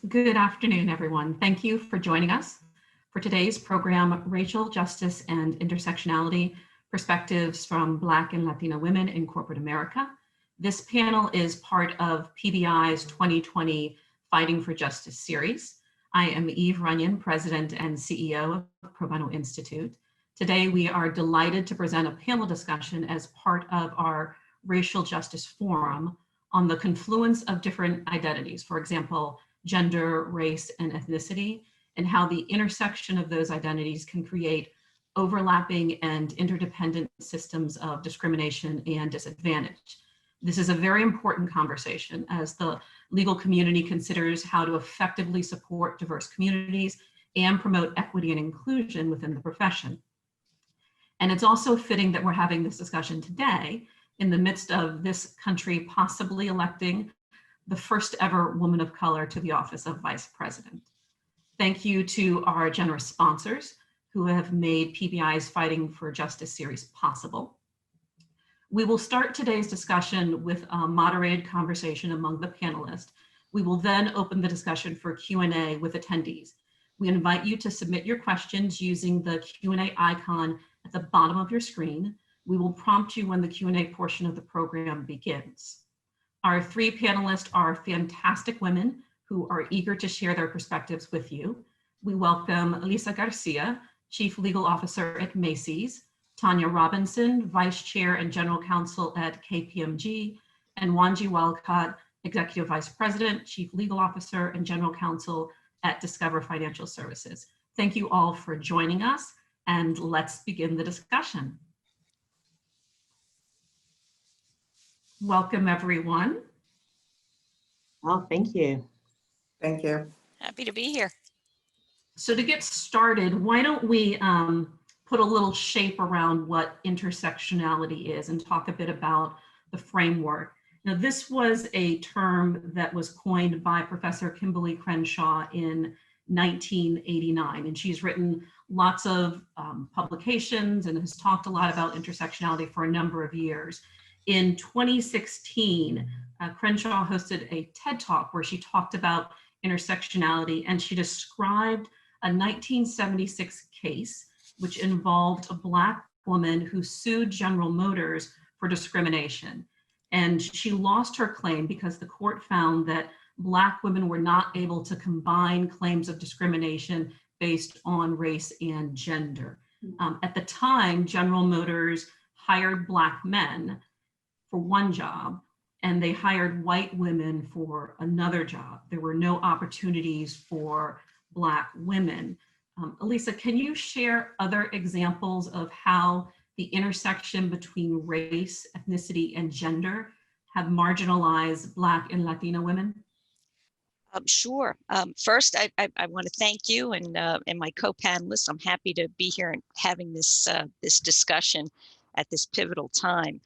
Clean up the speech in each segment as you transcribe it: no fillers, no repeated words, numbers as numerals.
Good afternoon, everyone. Thank you for joining us for today's program, Racial Justice and Intersectionality, Perspectives from Black and Latina Women in Corporate America. This panel is part of PBI's 2020 Fighting for Justice series. I am Eve Runyon, President and CEO of Pro Bono Institute. Today, we are delighted to present a panel discussion as part of our Racial Justice Forum on the confluence of different identities. For example, gender, race, and ethnicity, and how the intersection of those identities can create overlapping and interdependent systems of discrimination and disadvantage. This is a very important conversation as the legal community considers how to effectively support diverse communities and promote equity and inclusion within the profession. And it's also fitting that we're having this discussion today in the midst of this country possibly electing the first ever woman of color to the office of Vice President. Thank you to our generous sponsors who have made PBI's Fighting for Justice series possible. We will start today's discussion with a moderated conversation among the panelists. We will then open the discussion for Q&A with attendees. We invite you to submit your questions using the Q&A icon at the bottom of your screen. We will prompt you when the Q&A portion of the program begins. Our three panelists are fantastic women who are eager to share their perspectives with you. We welcome Lisa Garcia, Chief Legal Officer at Macy's, Tanya Robinson, Vice Chair and General Counsel at KPMG, and Wanji Walcott, Executive Vice President, Chief Legal Officer and General Counsel at Discover Financial Services. Thank you all for joining us, and let's begin the discussion. Welcome, everyone. Oh, thank you. Thank you. Happy to be here. So to get started, why don't we put a little shape around what intersectionality is and talk a bit about the framework. Now, this was a term that was coined by Professor Kimberly Crenshaw in 1989, and she's written lots of publications and has talked a lot about intersectionality for a number of years. In 2016, Crenshaw hosted a TED Talk where she talked about intersectionality, and she described a 1976 case which involved a Black woman who sued General Motors for discrimination. And she lost her claim because the court found that Black women were not able to combine claims of discrimination based on race and gender. At the time, General Motors hired Black men for one job, and they hired white women for another job. There were no opportunities for Black women. Elisa, can you share other examples of how the intersection between race, ethnicity, and gender have marginalized Black and Latina women? Sure. First, I want to thank you and my co-panelists. I'm happy to be here and having this discussion at this pivotal time.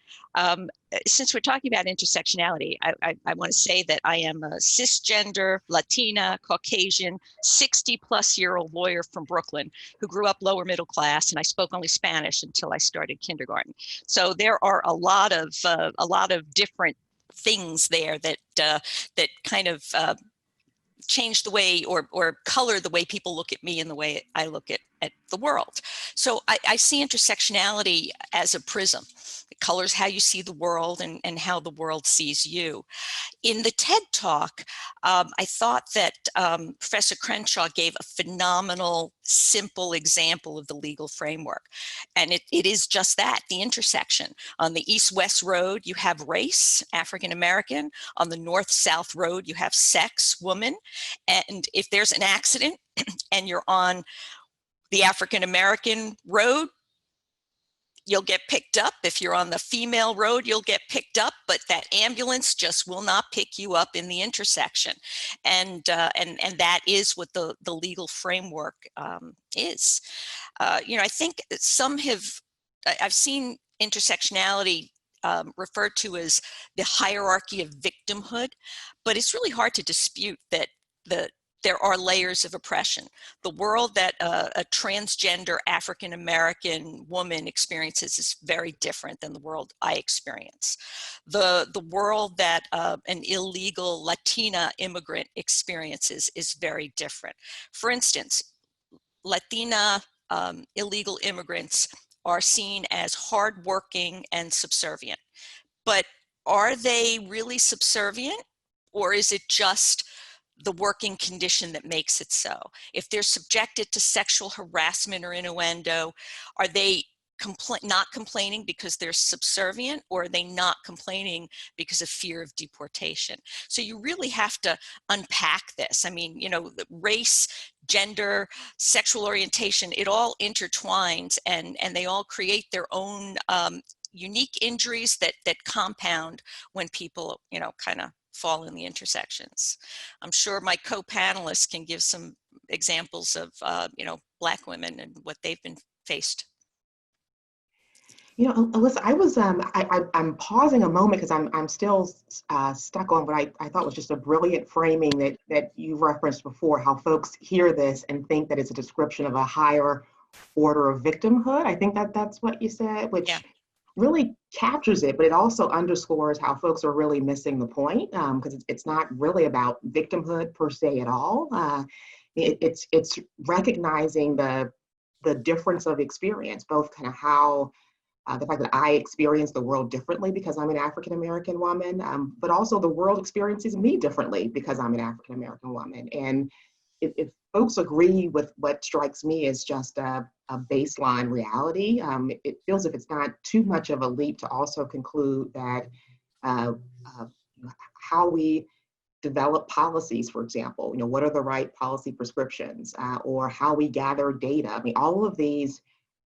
Since we're talking about intersectionality, I want to say that I am a cisgender, Latina, Caucasian, 60-plus-year-old lawyer from Brooklyn who grew up lower middle class, and I spoke only Spanish until I started kindergarten. So there are a lot of different things there that that kind of change the way or color the way people look at me and the way I look at the world. So I see intersectionality as a prism. It colors how you see the world and how the world sees you. In the TED Talk, I thought that Professor Crenshaw gave a phenomenal, simple example of the legal framework. And it is just that, the intersection. On the East-West road, you have race, African-American. On the North-South road, you have sex, woman. And if there's an accident and you're on the African-American road, you'll get picked up. If you're on the female road, you'll get picked up, but that ambulance just will not pick you up in the intersection. And that is what the legal framework is. I think I've seen intersectionality referred to as the hierarchy of victimhood, but it's really hard to dispute that the there are layers of oppression. The world that a transgender African-American woman experiences is very different than the world I experience. The world that an illegal Latina immigrant experiences is very different. For instance, Latina illegal immigrants are seen as hardworking and subservient. But are they really subservient, or is it just the working condition that makes it so? If they're subjected to sexual harassment or innuendo, are they not complaining because they're subservient, or are they not complaining because of fear of deportation? So you really have to unpack this. I mean, you know, race, gender, sexual orientation, it all intertwines, and they all create their own unique injuries that compound when people, you know, kind of fall in the intersections. I'm sure my co-panelists can give some examples of, you know, Black women and what they've been faced. You know, Alyssa, I'm pausing a moment because I'm still stuck on what I thought was just a brilliant framing that you referenced before, how folks hear this and think that it's a description of a higher order of victimhood. I think that's what you said, which really captures it, but it also underscores how folks are really missing the point, because it's not really about victimhood per se at all. It's recognizing the difference of experience, both kind of how the fact that I experience the world differently because I'm an African-American woman, but also the world experiences me differently because I'm an African-American woman. And if folks agree with what strikes me as just a baseline reality, it feels if it's not too much of a leap to also conclude that how we develop policies, for example, you know, what are the right policy prescriptions, or how we gather data. I mean, all of these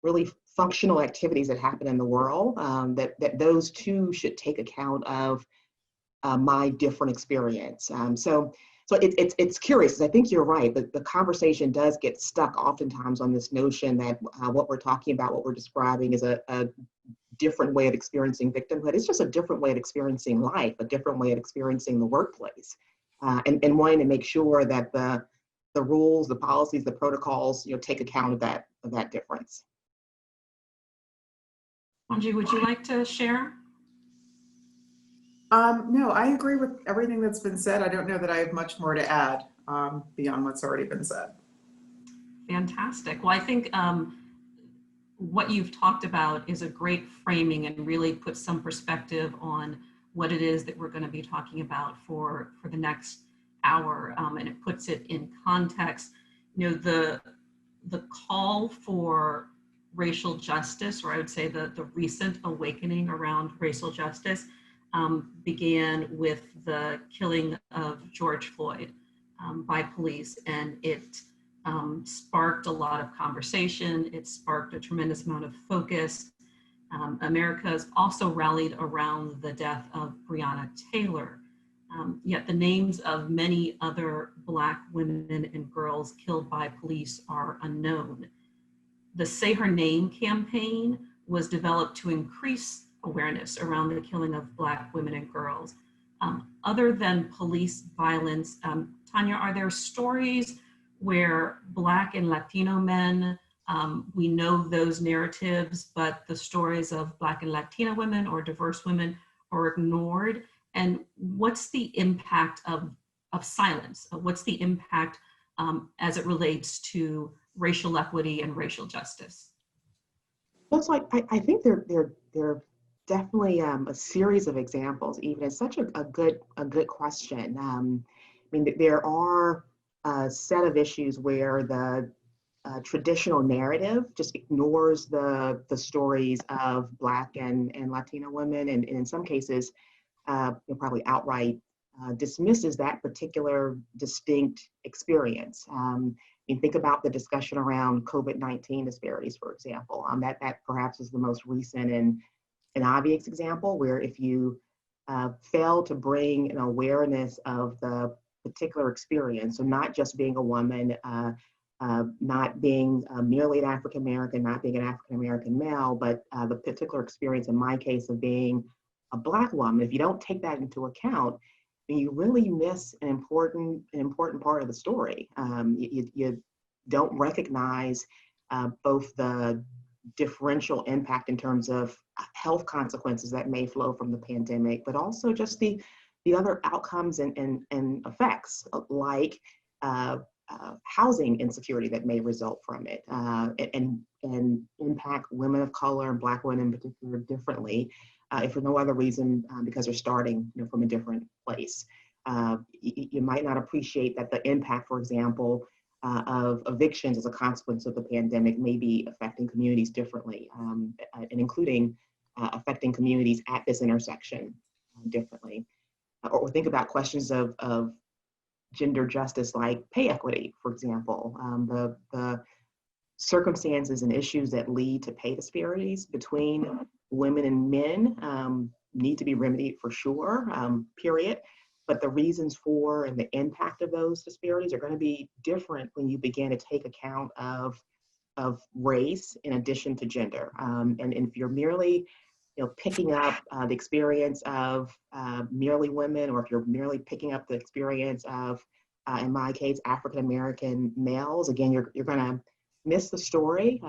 really functional activities that happen in the world, that those two should take account of my different experience. So it's curious, because I think you're right, but the conversation does get stuck oftentimes on this notion that what we're talking about, what we're describing is a different way of experiencing victimhood. It's just a different way of experiencing life, a different way of experiencing the workplace, and wanting to make sure that the rules, the policies, the protocols, you know, take account of that difference. Anji, would you like to share? No, I agree with everything that's been said. I don't know that I have much more to add beyond what's already been said. Fantastic. Well, I think what you've talked about is a great framing and really puts some perspective on what it is that we're going to be talking about for the next hour, and it puts it in context. You know, the call for racial justice, or I would say the recent awakening around racial justice, began with the killing of George Floyd by police, and it sparked a lot of conversation. It sparked a tremendous amount of focus. America has also rallied around the death of Breonna Taylor, yet the names of many other Black women and girls killed by police are unknown. The Say Her Name campaign was developed to increase awareness around the killing of Black women and girls. Other than police violence, Tanya, are there stories where Black and Latino men, we know those narratives, but the stories of Black and Latina women or diverse women are ignored? And what's the impact of silence? What's the impact as it relates to racial equity and racial justice? Well, so I think there are definitely a series of examples. Even it's such a good question. I mean, there are a set of issues where the traditional narrative just ignores the stories of Black and Latina women, and in some cases, probably outright dismisses that particular distinct experience. You think about the discussion around COVID-19 disparities, for example. That perhaps is the most recent and an obvious example, where if you fail to bring an awareness of the particular experience, so not just being a woman, not being merely an African American, not being an African American male, but the particular experience in my case of being a Black woman, if you don't take that into account, then you really miss an important part of the story. You don't recognize both the differential impact in terms of health consequences that may flow from the pandemic, but also just the other outcomes and effects, like housing insecurity that may result from it, and impact women of color and Black women in particular differently, if for no other reason, because they're starting from a different place. You might not appreciate that the impact, for example, of evictions as a consequence of the pandemic may be affecting communities differently, and including affecting communities at this intersection differently. Or think about questions of gender justice, like pay equity, for example. The circumstances and issues that lead to pay disparities between women and men need to be remedied for sure, period. But the reasons for and the impact of those disparities are going to be different when you begin to take account of race in addition to gender. And if you're merely picking up the experience of merely women, or if you're merely picking up the experience of, in my case, African-American males, again, you're going to miss the story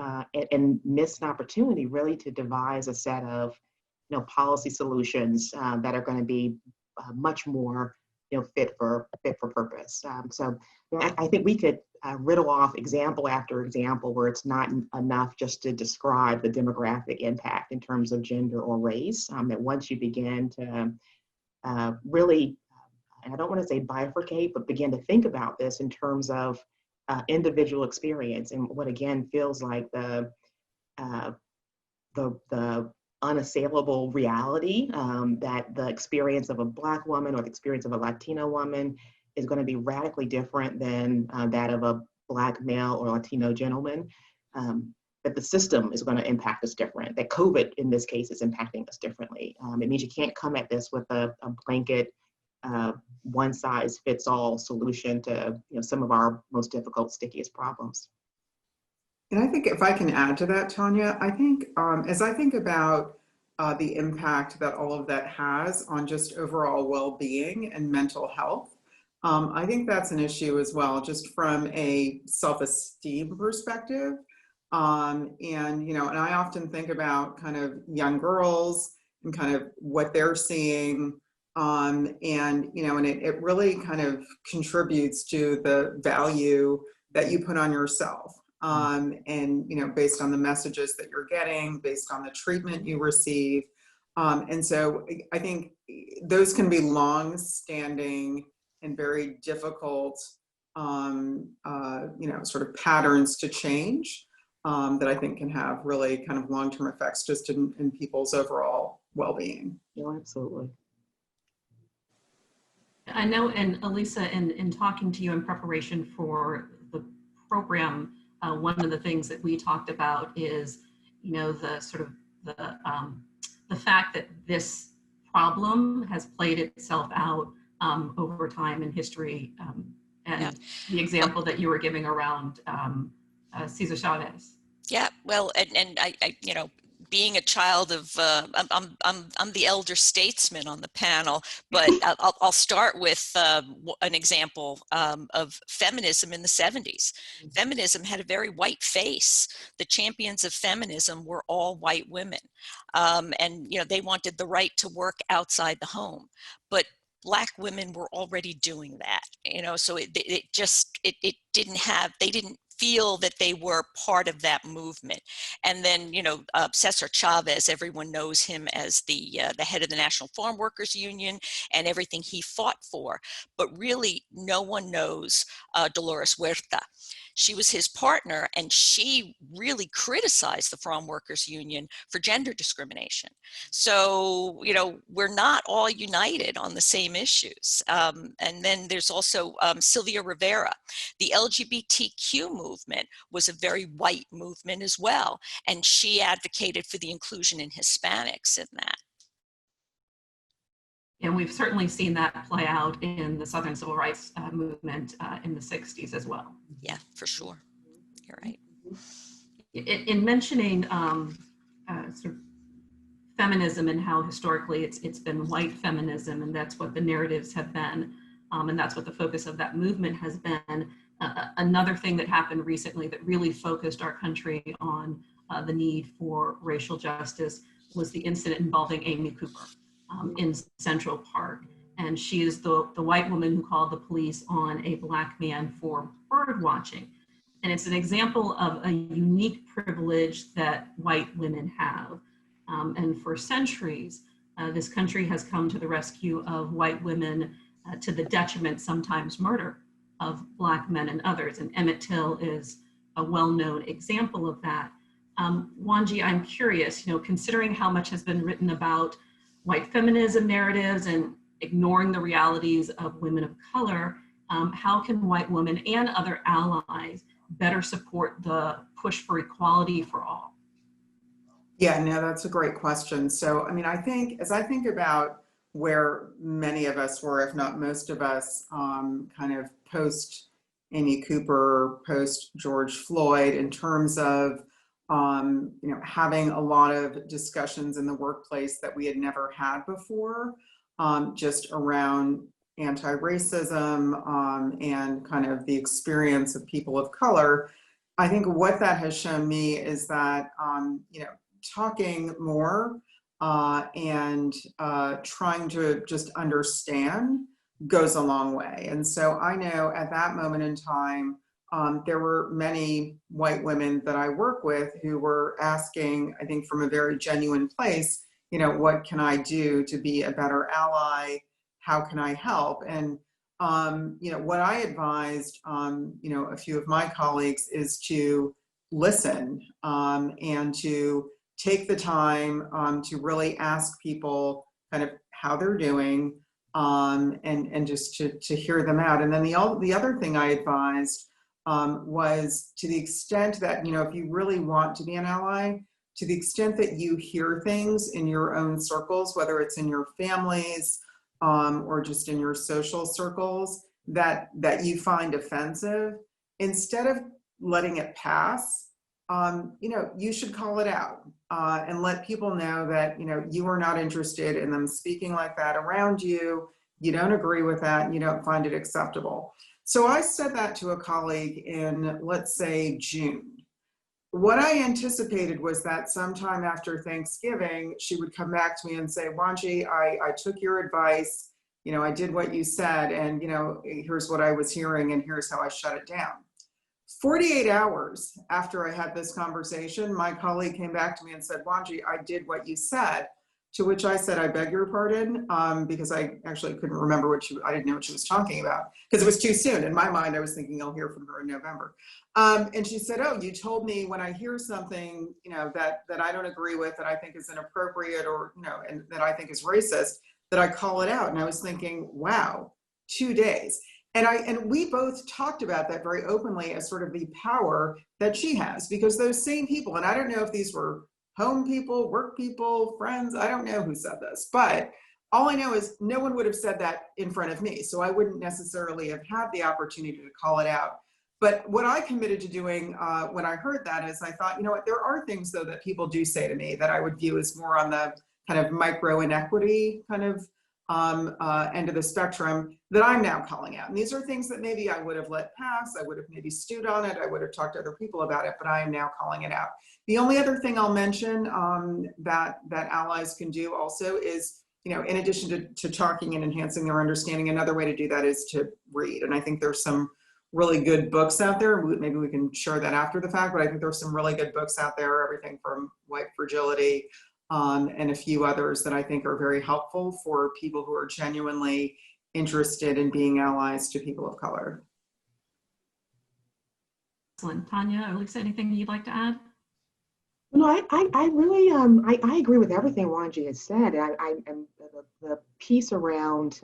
and miss an opportunity really to devise a set of policy solutions that are going to be much more fit for purpose. So I think we could riddle off example after example where it's not enough just to describe the demographic impact in terms of gender or race, that once you begin to really, and I don't want to say bifurcate, but begin to think about this in terms of individual experience and what again feels like the unassailable reality, that the experience of a Black woman or the experience of a Latina woman is going to be radically different than that of a Black male or Latino gentleman, that the system is going to impact us different, that COVID in this case is impacting us differently. It means you can't come at this with a blanket one size fits all solution to some of our most difficult, stickiest problems. And I think if I can add to that, Tanya, I think as I think about the impact that all of that has on just overall well-being and mental health, I think that's an issue as well, just from a self-esteem perspective. And I often think about kind of young girls and kind of what they're seeing, and it really kind of contributes to the value that you put on yourself. And based on the messages that you're getting, based on the treatment you receive. And so I think those can be long-standing and very difficult, sort of patterns to change, that I think can have really kind of long-term effects just in people's overall well-being. Yeah, absolutely. I know, and Elisa, in talking to you in preparation for the program, one of the things that we talked about is, the sort of the fact that this problem has played itself out over time in history, and the example that you were giving around Cesar Chavez. Yeah, well, and I being a child of, I'm the elder statesman on the panel, but I'll start with an example of feminism in the 70s. Feminism had a very white face. The champions of feminism were all white women. And, they wanted the right to work outside the home. But Black women were already doing that, so it they didn't feel that they were part of that movement. And then, Cesar Chavez, everyone knows him as the head of the National Farm Workers Union and everything he fought for. But really, no one knows Dolores Huerta. She was his partner, and she really criticized the Farm Workers Union for gender discrimination. So, we're not all united on the same issues. And then there's also Sylvia Rivera. The LGBTQ movement was a very white movement as well, and she advocated for the inclusion in Hispanics in that. And we've certainly seen that play out in the Southern Civil Rights movement in the 60s as well. Yeah, for sure. You're right. In mentioning sort of feminism and how historically it's been white feminism, and that's what the narratives have been, and that's what the focus of that movement has been. Another thing that happened recently that really focused our country on the need for racial justice was the incident involving Amy Cooper in Central Park. And she is the white woman who called the police on a Black man for bird watching. And it's an example of a unique privilege that white women have. And for centuries, this country has come to the rescue of white women to the detriment, sometimes murder, of Black men and others. And Emmett Till is a well-known example of that. Wanji, I'm curious, considering how much has been written about white feminism narratives and ignoring the realities of women of color, how can white women and other allies better support the push for equality for all? Yeah, no, that's a great question. So, I mean, as I think about where many of us were, if not most of us, kind of post Amy Cooper, post George Floyd, in terms of having a lot of discussions in the workplace that we had never had before, just around anti-racism and kind of the experience of people of color. I think what that has shown me is that talking more and trying to just understand goes a long way. And so I know at that moment in time, there were many white women that I work with who were asking, I think from a very genuine place, what can I do to be a better ally? How can I help? And, what I advised, a few of my colleagues is to listen and to take the time to really ask people kind of how they're doing and just to hear them out. And then the other thing I advised was, to the extent that, if you really want to be an ally, to the extent that you hear things in your own circles, whether it's in your families or just in your social circles, that you find offensive, instead of letting it pass, you should call it out and let people know that, you are not interested in them speaking like that around you. You don't agree with that and you don't find it acceptable. So I said that to a colleague in, let's say, June. What I anticipated was that sometime after Thanksgiving, she would come back to me and say, Wanji, I took your advice, I did what you said, and here's what I was hearing and here's how I shut it down. 48 hours after I had this conversation, my colleague came back to me and said, Wanji, I did what you said. To which I said, I beg your pardon, because I actually couldn't remember I didn't know what she was talking about, because it was too soon. In my mind, I was thinking I'll hear from her in November. And she said, oh, you told me when I hear something, that I don't agree with, that I think is inappropriate, or, and that I think is racist, that I call it out. And I was thinking, wow, 2 days. And we both talked about that very openly as sort of the power that she has, because those same people, and I don't know if these were home people, work people, friends, I don't know who said this, but all I know is no one would have said that in front of me. So I wouldn't necessarily have had the opportunity to call it out. But what I committed to doing when I heard that is, I thought, what, there are things though that people do say to me that I would view as more on the kind of micro inequity kind of end of the spectrum that I'm now calling out. And these are things that maybe I would have let pass. I would have maybe stewed on it. I would have talked to other people about it, but I am now calling it out. The only other thing I'll mention that allies can do also is, in addition to talking and enhancing their understanding, another way to do that is to read. And I think there's some really good books out there. Maybe we can share that after the fact, but I think there's some really good books out there, everything from White Fragility, and a few others that I think are very helpful for people who are genuinely interested in being allies to people of color. Excellent. Tanya or Lisa, anything you'd like to add? No, I really, I agree with everything Wanji has said. I am the piece around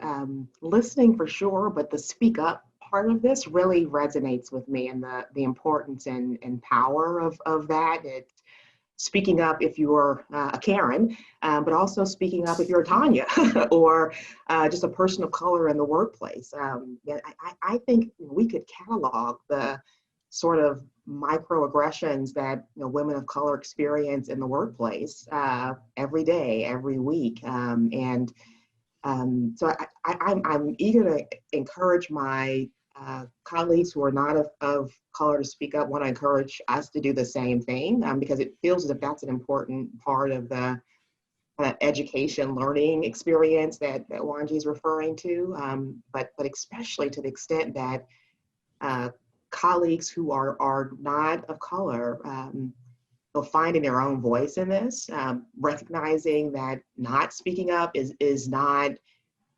listening for sure, but the speak up part of this really resonates with me, and the importance and power of that. It's speaking up if you're a Karen, but also speaking up if you're a Tanya or just a person of color in the workplace. I think we could catalog the sort of microaggressions that women of color experience in the workplace every day, every week. So I'm eager to encourage my colleagues who are not of color to speak up. Want to encourage us to do the same thing because it feels as if that's an important part of the education learning experience that Wanji is referring to, but especially to the extent that colleagues who are not of color finding their own voice in this, recognizing that not speaking up is not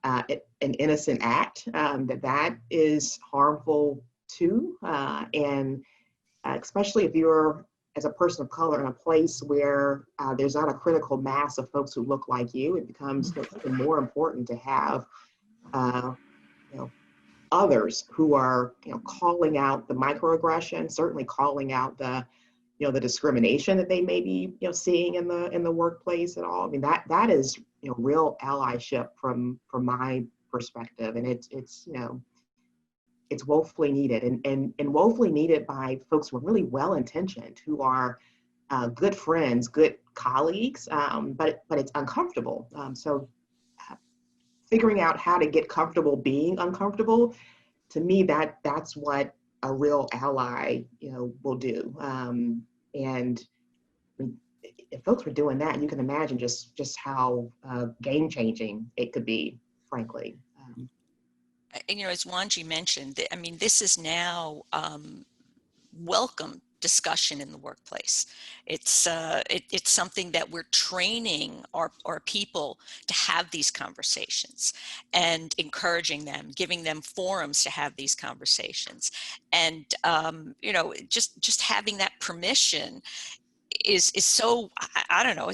an innocent act, that is harmful too, and especially if you're as a person of color in a place where there's not a critical mass of folks who look like you, it becomes even more important to have others who are calling out the microaggression, certainly calling out the the discrimination that they may be seeing in the workplace at all. I mean that is real allyship from my perspective, and it's woefully needed and woefully needed by folks who are really well intentioned, who are good friends, good colleagues, but it's uncomfortable. So figuring out how to get comfortable being uncomfortable, to me that's what a real ally will do. And if folks were doing that, you can imagine just how game changing it could be, frankly. And, as Wanji mentioned, I mean, this is now welcome discussion in the workplace. It's something that we're training our people to have these conversations and encouraging them, giving them forums to have these conversations, and just having that permission is so, I don't know,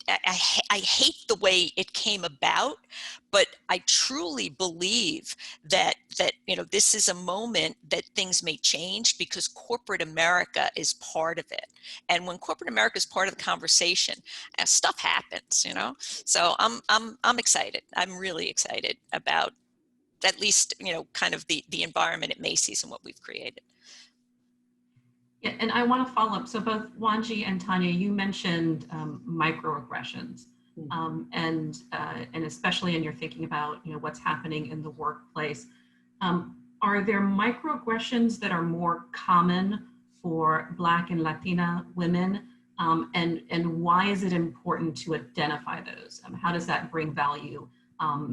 I hate the way it came about, but I truly believe that this is a moment that things may change because corporate America is part of it. And when corporate America is part of the conversation, stuff happens, So I'm excited. I'm really excited about at least, kind of the environment at Macy's and what we've created. Yeah, and I want to follow up. So both Wanji and Tanya, you mentioned microaggressions, and especially in your thinking about what's happening in the workplace. Are there microaggressions that are more common for Black and Latina women, and why is it important to identify those? How does that bring value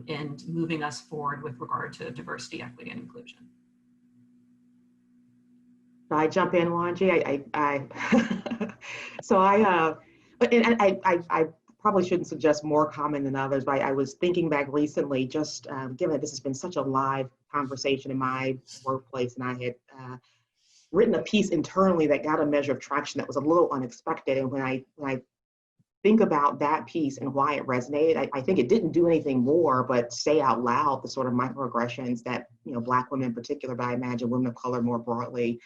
in moving us forward with regard to diversity, equity, and inclusion? Should I jump in, Wanji? So I probably shouldn't suggest more common than others, but I was thinking back recently, just given that this has been such a live conversation in my workplace, and I had written a piece internally that got a measure of traction that was a little unexpected. And when I think about that piece and why it resonated, I think it didn't do anything more but say out loud the sort of microaggressions that Black women in particular, but I imagine women of color more broadly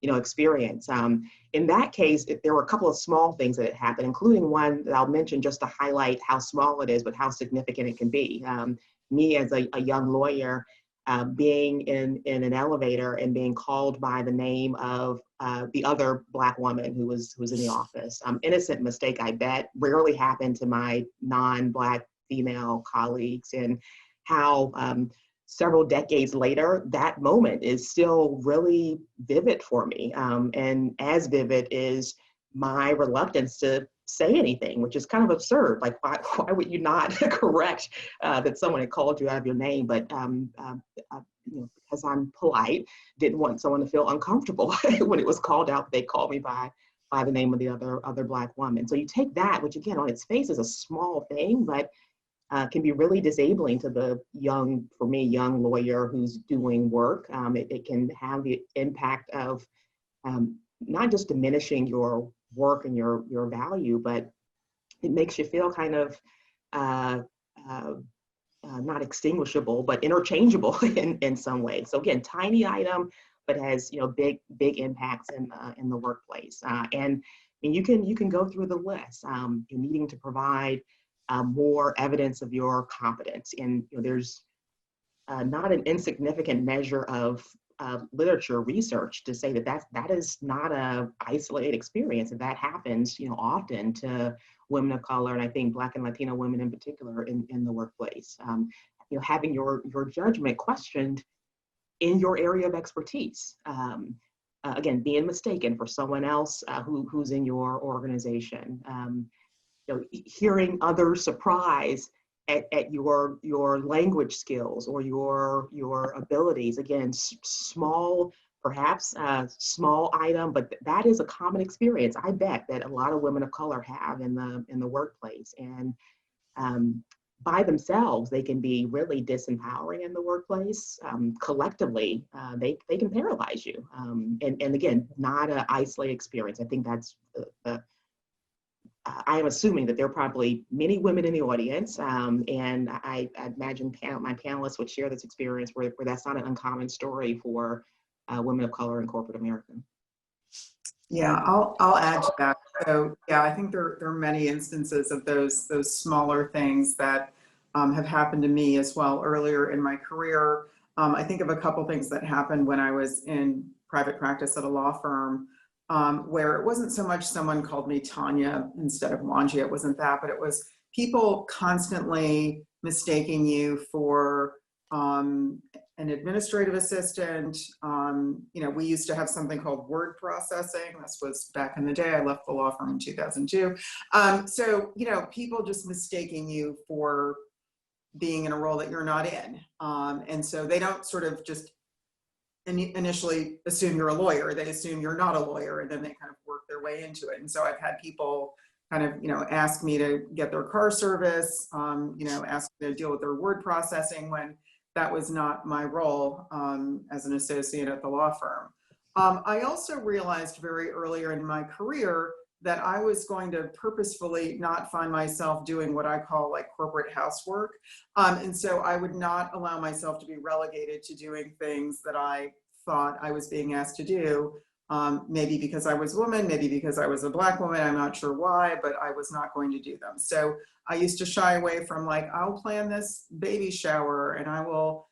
experience. In that case, there were a couple of small things that had happened, including one that I'll mention just to highlight how small it is, but how significant it can be. Me as a young lawyer, being in an elevator and being called by the name of the other Black woman who was in the office. Innocent mistake, I bet, rarely happened to my non-Black female colleagues, and how several decades later, that moment is still really vivid for me. And as vivid is my reluctance to say anything, which is kind of absurd. Like, why would you not correct that someone had called you out of your name? But because I'm polite, didn't want someone to feel uncomfortable when it was called out, they called me by the name of the other Black woman. So you take that, which again, on its face is a small thing, but can be really disabling to the young lawyer who's doing work. It can have the impact of not just diminishing your work and your value, but it makes you feel kind of not extinguishable, but interchangeable in some way. So again, tiny item, but has big impacts in the workplace. And you can go through the list. You're needing to provide more evidence of your competence, and there's not an insignificant measure of literature research to say that that is not a isolated experience, and that happens, often to women of color, and I think Black and Latino women in particular in the workplace. Having your judgment questioned in your area of expertise. Again, being mistaken for someone else who's in your organization. Hearing others surprise at your language skills or your abilities. Again, small, perhaps small item, but that is a common experience. I bet that a lot of women of color have in the workplace, and by themselves, they can be really disempowering in the workplace. Collectively, they can paralyze you. And again, not an isolated experience. I think that's I am assuming that there are probably many women in the audience, and I imagine my panelists would share this experience where that's not an uncommon story for women of color in corporate America. Yeah, I'll add to that. So yeah, I think there are many instances of those smaller things that have happened to me as well earlier in my career. I think of a couple things that happened when I was in private practice at a law firm, where it wasn't so much someone called me Tanya instead of Wanji. It wasn't that, but it was people constantly mistaking you for an administrative assistant. We used to have something called word processing. This was back in the day. I left the law firm in 2002. So, people just mistaking you for being in a role that you're not in. And so they don't sort of just initially assume you're a lawyer. They assume you're not a lawyer, and then they kind of work their way into it. And so I've had people kind of, ask me to get their car service, ask me to deal with their word processing when that was not my role as an associate at the law firm. I also realized very earlier in my career that I was going to purposefully not find myself doing what I call like corporate housework. And so I would not allow myself to be relegated to doing things that I thought I was being asked to do, maybe because I was a woman, maybe because I was a Black woman, I'm not sure why, but I was not going to do them. So I used to shy away from like, I'll plan this baby shower and I will,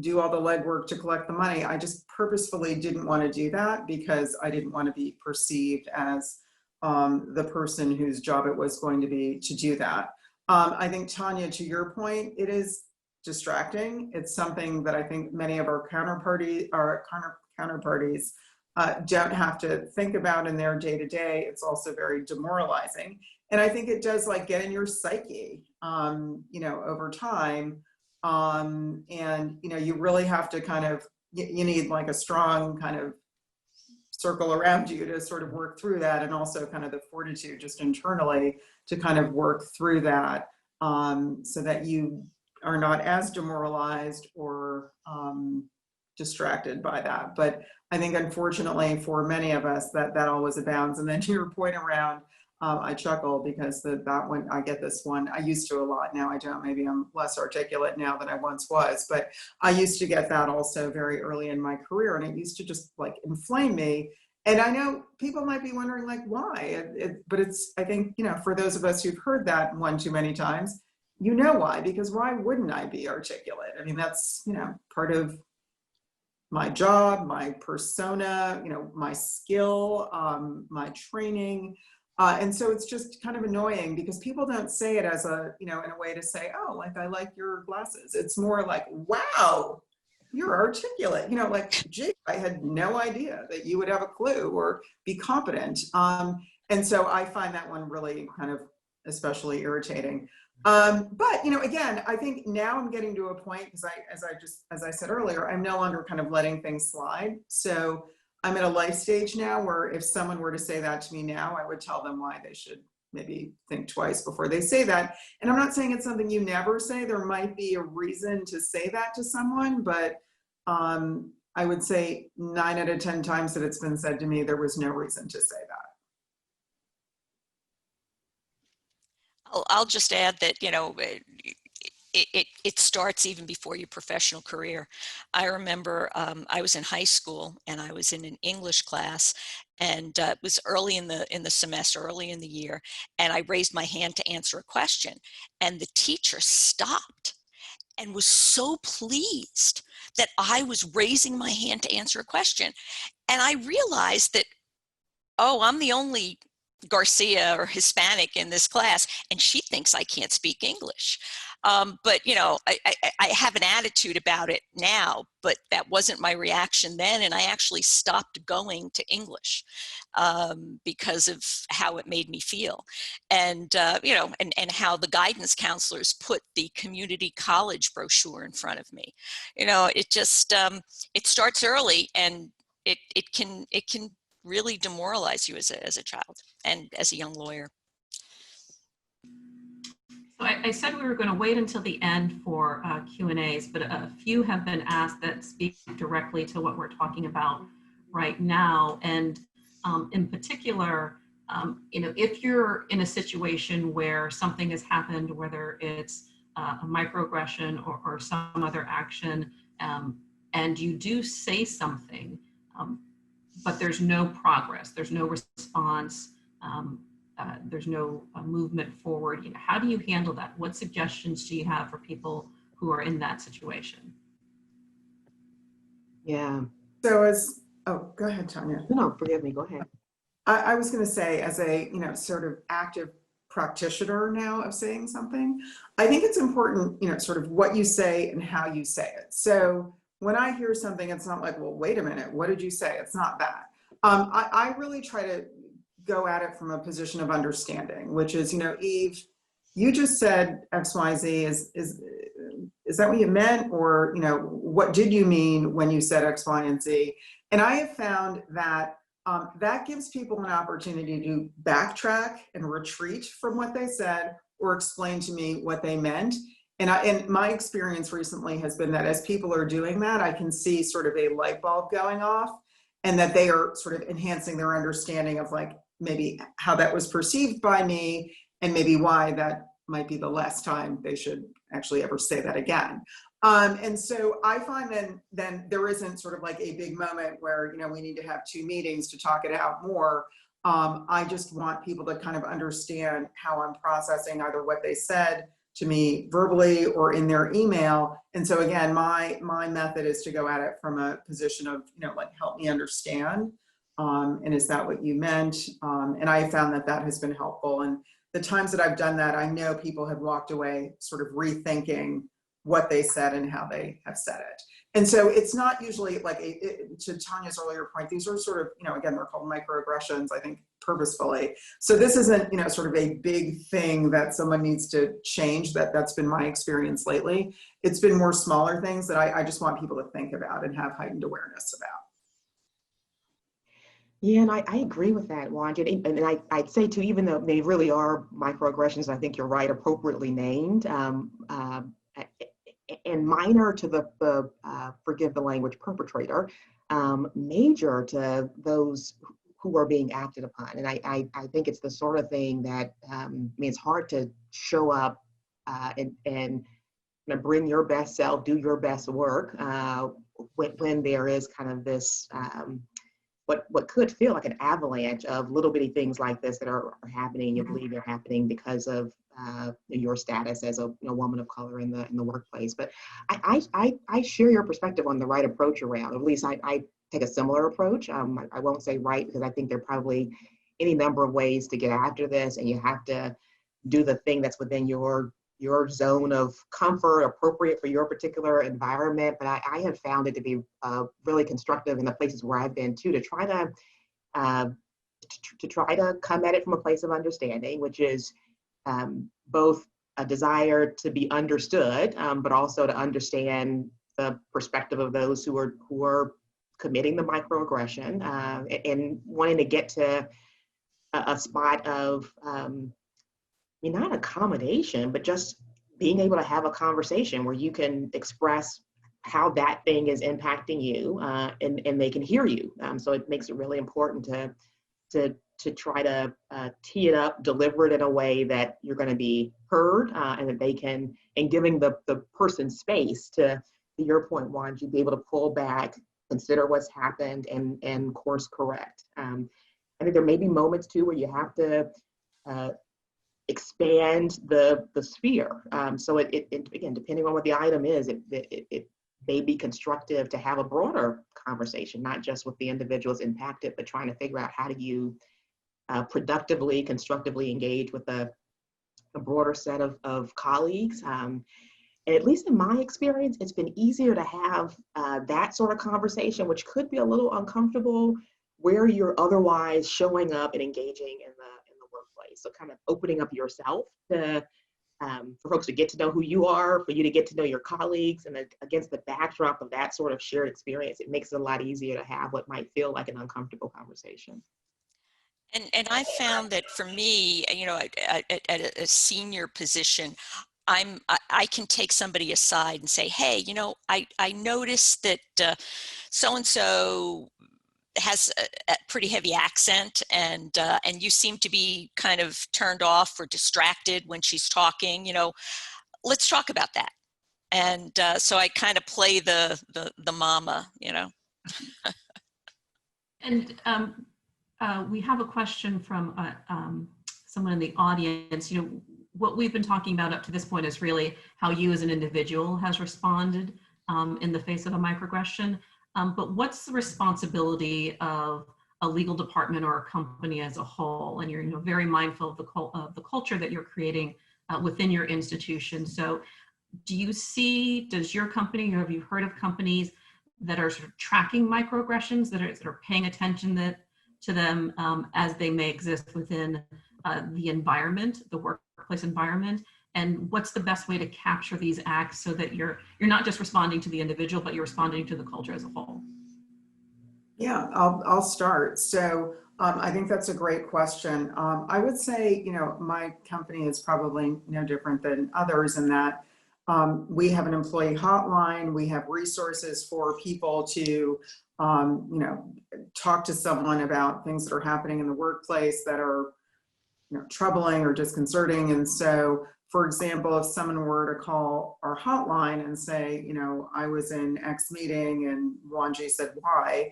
do all the legwork to collect the money. I just purposefully didn't want to do that because I didn't want to be perceived as the person whose job it was going to be to do that. I think, Tanya, to your point, it is distracting. It's something that I think many of our counterparties don't have to think about in their day-to-day. It's also very demoralizing. And I think it does like get in your psyche, over time. And, you really have to kind of, you need like a strong kind of circle around you to sort of work through that, and also kind of the fortitude just internally to kind of work through that, so that you are not as demoralized or distracted by that. But I think unfortunately for many of us that always abounds. And then to your point around, I chuckle because that one, I get this one, I used to a lot, now I don't, maybe I'm less articulate now than I once was, but I used to get that also very early in my career, and it used to just like inflame me. And I know people might be wondering like why, but it's, I think, for those of us who've heard that one too many times, why, because why wouldn't I be articulate? I mean, that's, part of my job, my persona, my skill, my training. And so it's just kind of annoying because people don't say it as a, in a way to say, oh, like, I like your glasses. It's more like, wow, you're articulate, like, gee, I had no idea that you would have a clue or be competent. And so I find that one really kind of especially irritating. But, again, I think now I'm getting to a point because as I said earlier, I'm no longer kind of letting things slide. So I'm at a life stage now where if someone were to say that to me now, I would tell them why they should maybe think twice before they say that. And I'm not saying it's something you never say. There might be a reason to say that to someone, but I would say 9 out of 10 times that it's been said to me, there was no reason to say that. I'll just add that, it starts even before your professional career. I remember I was in high school and I was in an English class, and it was early in the semester, early in the year, and I raised my hand to answer a question, and the teacher stopped and was so pleased that I was raising my hand to answer a question. And I realized that, oh, I'm the only Garcia or Hispanic in this class, and she thinks I can't speak English. But you know, I have an attitude about it now, but that wasn't my reaction then, and I actually stopped going to English because of how it made me feel, and you know, and how the guidance counselors put the community college brochure in front of me. You know, it just it starts early, and it can really demoralize you as a child and as a young lawyer. So I said we were going to wait until the end for Q&As, but a few have been asked that speak directly to what we're talking about right now. And in particular, you know, if you're in a situation where something has happened, whether it's a microaggression or some other action, and you do say something, but there's no progress, there's no response, there's no movement forward. You know, how do you handle that? What suggestions do you have for people who are in that situation? Yeah. So as, oh, go ahead, Tanya. No, forgive me, go ahead. I was going to say, as a, you know, sort of active practitioner now of saying something, I think it's important, you know, sort of what you say and how you say it. So when I hear something, it's not like, well, wait a minute, what did you say? It's not that. I really try to go at it from a position of understanding, which is, you know, Eve, you just said X, Y, Z. Is that what you meant? Or, you know, what did you mean when you said X, Y, and Z? And I have found that that gives people an opportunity to backtrack and retreat from what they said or explain to me what they meant. And my experience recently has been that as people are doing that, I can see sort of a light bulb going off, and that they are sort of enhancing their understanding of like maybe how that was perceived by me, and maybe why that might be the last time they should actually ever say that again. And so I find then there isn't sort of like a big moment where, you know, we need to have 2 meetings to talk it out more. I just want people to kind of understand how I'm processing either what they said to me verbally or in their email. And so again, my method is to go at it from a position of, you know, like, help me understand. And is that what you meant? And I found that that has been helpful. And the times that I've done that, I know people have walked away sort of rethinking what they said and how they have said it. And so it's not usually like, to Tanya's earlier point, these are sort of, you know, again, they're called microaggressions, I think purposefully. So this isn't, you know, sort of a big thing that someone needs to change. That's been my experience lately. It's been more smaller things that I just want people to think about and have heightened awareness about. Yeah, and I agree with that, Wanja. And I'd say too, even though they really are microaggressions, I think you're right, appropriately named, and minor to the forgive the language, perpetrator, major to those who are being acted upon. And I think it's the sort of thing that, I mean, it's hard to show up and bring your best self, do your best work when there is kind of this, what could feel like an avalanche of little bitty things like this that are happening. You believe they're happening because of your status as a woman of color in the workplace. But I share your perspective on the right approach around. At least I take a similar approach. I won't say right, because I think there are probably any number of ways to get after this, and you have to do the thing that's within your zone of comfort, appropriate for your particular environment. But I have found it to be really constructive in the places where I've been too, to try to come at it from a place of understanding, which is both a desire to be understood, but also to understand the perspective of those who are committing the microaggression, and wanting to get to a spot of not accommodation, but just being able to have a conversation where you can express how that thing is impacting you, and they can hear you. So it makes it really important to try to tee it up, deliver it in a way that you're going to be heard, and that they can, and giving the person space to your point, Juan, to be able to pull back, consider what's happened, and course correct. I think there may be moments too where you have to expand the sphere. So it again, depending on what the item is, may be constructive to have a broader conversation, not just with the individuals impacted, but trying to figure out how do you productively, constructively engage with a broader set of colleagues. And at least in my experience, it's been easier to have that sort of conversation, which could be a little uncomfortable, where you're otherwise showing up and engaging in the workplace. So kind of opening up yourself to for folks to get to know who you are, for you to get to know your colleagues, and against the backdrop of that sort of shared experience, it makes it a lot easier to have what might feel like an uncomfortable conversation. And I found that for me, you know, at a senior position, I can take somebody aside and say, hey, you know, I noticed that so-and-so has a pretty heavy accent, and you seem to be kind of turned off or distracted when she's talking. You know, let's talk about that. And so I kind of play the mama, you know. And we have a question from someone in the audience. You know, what we've been talking about up to this point is really how you as an individual has responded in the face of a microaggression. But what's the responsibility of a legal department or a company as a whole? And you're, you know, very mindful of the culture that you're creating within your institution. So does your company, or have you heard of companies that are sort of tracking microaggressions, that are paying attention to them as they may exist within the environment, the workplace environment? And what's the best way to capture these acts so that you're not just responding to the individual, but you're responding to the culture as a whole? Yeah, I'll start. So I think that's a great question. I would say, you know, my company is probably no different than others in that we have an employee hotline. We have resources for people to, you know, talk to someone about things that are happening in the workplace that are, you know, troubling or disconcerting. And so, for example, if someone were to call our hotline and say, you know, I was in X meeting and Wanji said Y,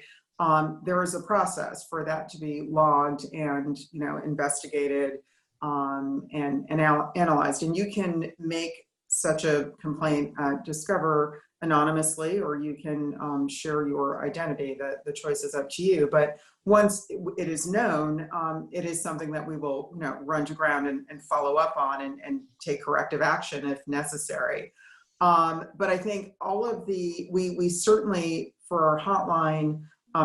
there is a process for that to be logged and, you know, investigated and analyzed. And you can make such a complaint discover anonymously, or you can share your identity. The choice is up to you. But once it is known, it is something that we will, you know, run to ground and follow up on and take corrective action if necessary. But I think all of we certainly, for our hotline,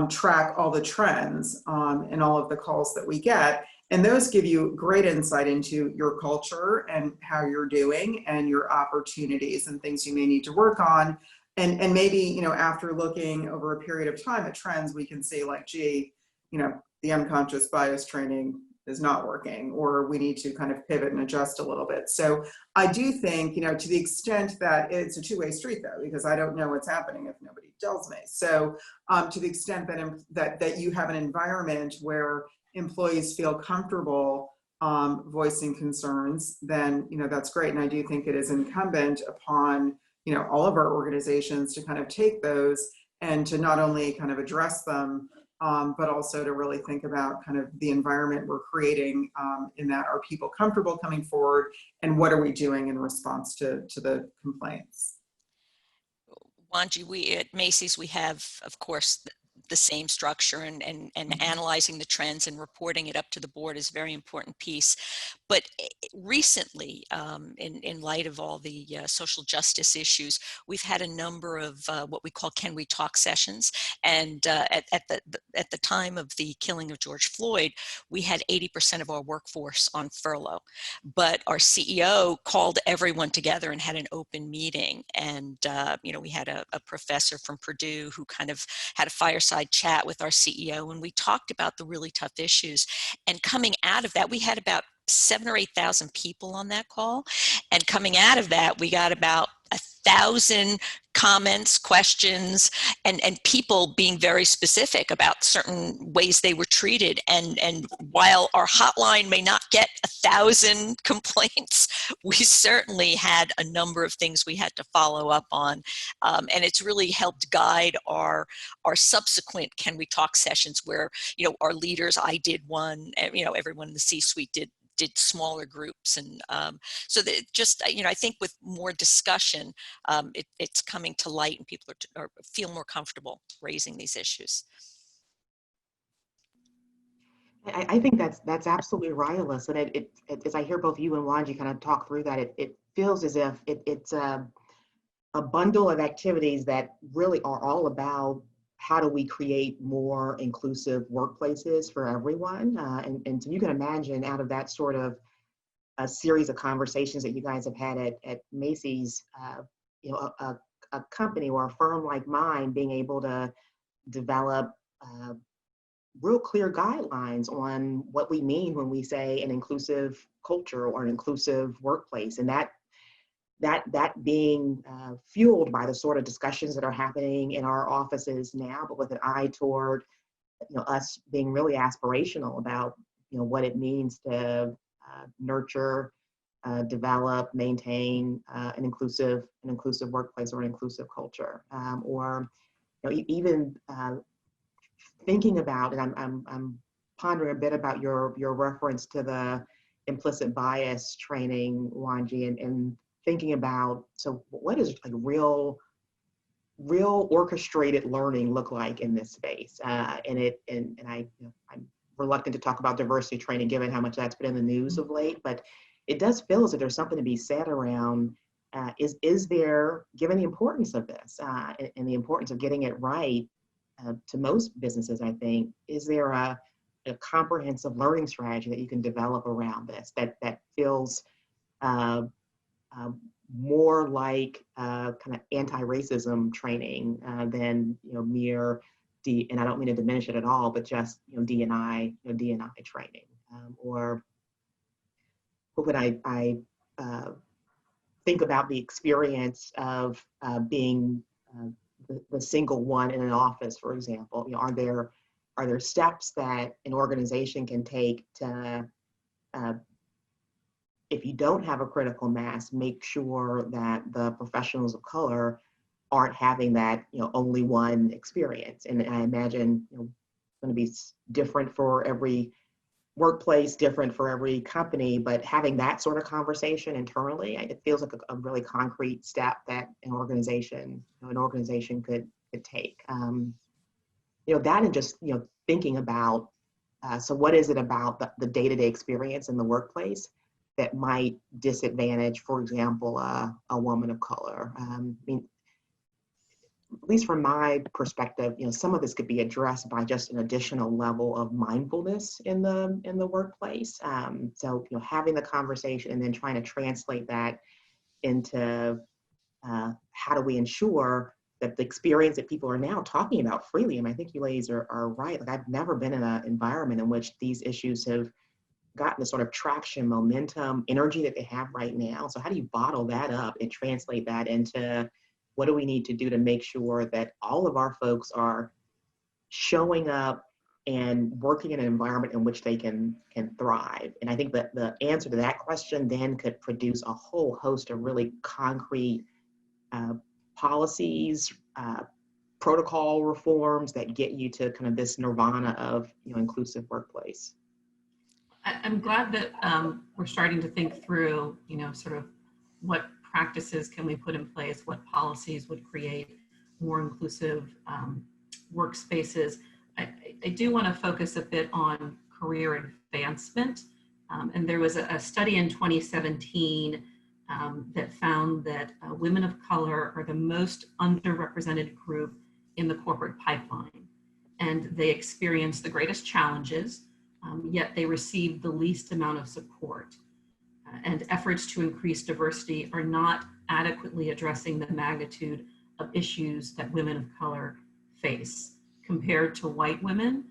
track all the trends and all of the calls that we get. And those give you great insight into your culture and how you're doing and your opportunities and things you may need to work on. And maybe, you know, after looking over a period of time at trends, we can say like, gee, you know, the unconscious bias training is not working, or we need to kind of pivot and adjust a little bit. So I do think, you know, to the extent that it's a two-way street though, because I don't know what's happening if nobody tells me. So to the extent that you have an environment where employees feel comfortable voicing concerns, then, you know, that's great. And I do think it is incumbent upon, you know, all of our organizations to kind of take those and to not only kind of address them, but also to really think about kind of the environment we're creating in that are people comfortable coming forward, and what are we doing in response to the complaints. Wanji, we at Macy's, we have, of course, the same structure, and analyzing the trends and reporting it up to the board is a very important piece. But recently, in light of all the social justice issues, we've had a number of what we call "Can We Talk" sessions. And at the time of the killing of George Floyd, we had 80% of our workforce on furlough. But our CEO called everyone together and had an open meeting. And you know, we had a professor from Purdue who kind of had a fireside chat with our CEO, and we talked about the really tough issues. And coming out of that, we had about 7,000 or 8,000 people on that call. And coming out of that, we got about 1,000 comments, questions, and people being very specific about certain ways they were treated. And while our hotline may not get 1,000 complaints, we certainly had a number of things we had to follow up on. And it's really helped guide our subsequent Can We Talk sessions, where, you know, our leaders, I did one, you know, everyone in the C-suite did did smaller groups. And so that just, I think with more discussion, it's coming to light and people feel more comfortable raising these issues. I think that's absolutely right, Alyssa. And it as I hear both you and Wanji kind of talk through that, it feels as if it's a bundle of activities that really are all about how do we create more inclusive workplaces for everyone. And so you can imagine out of that sort of a series of conversations that you guys have had at Macy's, a company or a firm like mine being able to develop real clear guidelines on what we mean when we say an inclusive culture or an inclusive workplace, and that being fueled by the sort of discussions that are happening in our offices now, but with an eye toward us being really aspirational about what it means to nurture, develop, maintain an inclusive workplace or an inclusive culture, or even thinking about, and I'm pondering a bit about your reference to the implicit bias training, Wanji, and thinking about, so what does like real orchestrated learning look like in this space? And I'm reluctant to talk about diversity training given how much that's been in the news of late, but it does feel as if there's something to be said around is there, given the importance of this and the importance of getting it right, to most businesses, I think, is there a comprehensive learning strategy that you can develop around this that feels more like kind of anti-racism training than mere and I don't mean to diminish it at all, but just D&I training, or when I think about the experience of being the single one in an office, for example, are there steps that an organization can take to, if you don't have a critical mass, make sure that the professionals of color aren't having that only one experience? And I imagine it's going to be different for every workplace, different for every company, but having that sort of conversation internally, it feels like a really concrete step that an organization could take. That, and just thinking about so what is it about the day-to-day experience in the workplace that might disadvantage, for example, a woman of color? I mean, at least from my perspective, some of this could be addressed by just an additional level of mindfulness in the workplace. So having the conversation and then trying to translate that into how do we ensure that the experience that people are now talking about freely. And I think you ladies are right. Like, I've never been in an environment in which these issues have gotten the sort of traction, momentum, energy that they have right now. So how do you bottle that up and translate that into what do we need to do to make sure that all of our folks are showing up and working in an environment in which they can thrive? And I think that the answer to that question then could produce a whole host of really concrete policies, protocol reforms that get you to kind of this nirvana of inclusive workplace. I'm glad that we're starting to think through, sort of what practices can we put in place, what policies would create more inclusive workspaces. I do want to focus a bit on career advancement. And there was a study in 2017 that found that women of color are the most underrepresented group in the corporate pipeline. And they experience the greatest challenges, yet they receive the least amount of support. And efforts to increase diversity are not adequately addressing the magnitude of issues that women of color face. Compared to white women,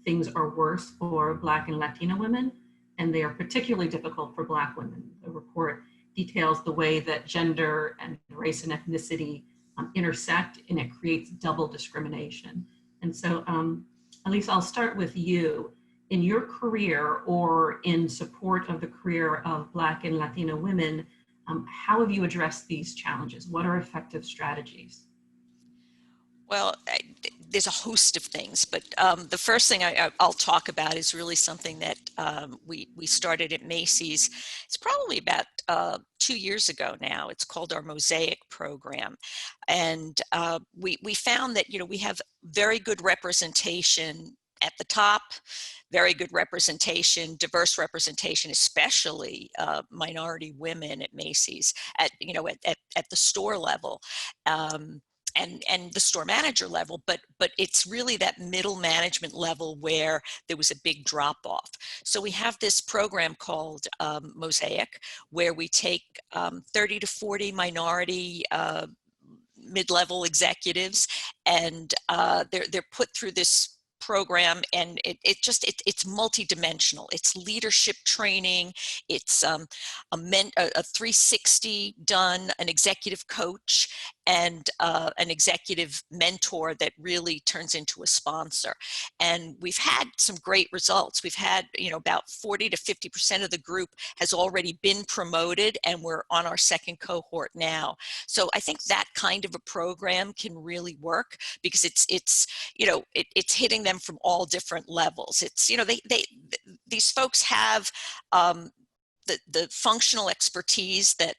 things are worse for Black and Latina women, and they are particularly difficult for Black women. The report details the way that gender and race and ethnicity intersect, and it creates double discrimination. And so, Elise, I'll start with you. In your career or in support of the career of Black and Latina women, how have you addressed these challenges? What are effective strategies? Well, there's a host of things, but the first thing I'll talk about is really something that we started at Macy's. It's probably about 2 years ago now. It's called our Mosaic program. And we found that, we have very good representation at the top, very good representation, diverse representation, especially minority women at Macy's at the store level. And the store manager level, but it's really that middle management level where there was a big drop off. So we have this program called Mosaic, where we take 30 to 40 minority mid-level executives, and they're put through this program, and it's multidimensional. It's leadership training. It's a 360 done, an executive coach, and an executive mentor that really turns into a sponsor. And we've had some great results. We've had, about 40 to 50% of the group has already been promoted, and we're on our second cohort now. So I think that kind of a program can really work, because it's hitting them from all different levels. It's, these folks have the functional expertise that